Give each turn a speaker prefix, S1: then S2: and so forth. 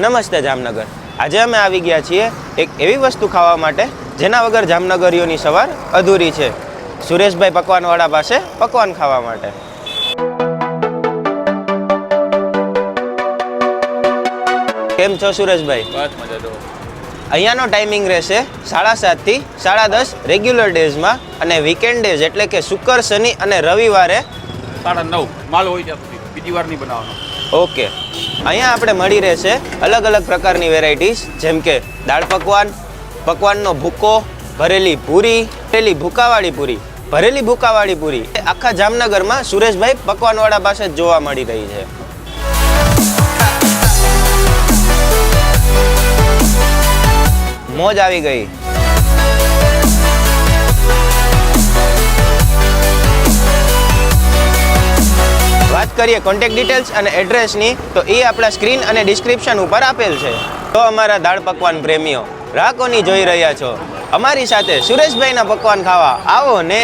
S1: નમસ્તે જામનગર। આજે અમે આવી ગયા છીએ એક એવી વસ્તુ ખાવા માટે જેના વગર જામનગરીઓની સવાર અધૂરી છે। સુરેશભાઈ પકવાનવાળા પાસે પકવાન ખાવા માટે। કેમ છો સુરેશભાઈ?
S2: બસ મજા તો।
S1: અહીંયાનો ટાઈમિંગ રહેશે 7:30 થી 10:30 રેગ્યુલર ડેઝમાં અને વીકેન્ડ ડેઝ એટલે કે શુક્ર, શનિ અને રવિવારે
S2: 9:30 માલ હોય ત્યાં સુધી, બીજી વાર નહીં બનાવવાનો।
S1: ઓકે, અહીંયા આપણે મળી રહેશે અલગ અલગ પ્રકારની વેરાયટીઝ, જેમ કે દાળ પકવાન, પકવાનનો ભૂકો, ભરેલી પૂરી, ભરેલી ભૂકાવાળી પૂરી, ભરેલી ભૂકાવાળી પૂરી આખા જામનગરમાં સુરેશભાઈ પકવાનવાળા પાસે જ જોવા મળી રહી છે। મોજ આવી ગઈ। વાત કરીએ કોન્ટેક્ટ ડિટેલ્સ અને એડ્રેસની તો એ આપણા સ્ક્રીન અને ડિસ્ક્રિપ્શન ઉપર આપેલ છે। તો અમારા દાળ પકવાન પ્રેમીઓ, ગ્રાહકોની જોઈ રહ્યા છો, અમારી સાથે સુરેશભાઈના પકવાન ખાવા આવો ને।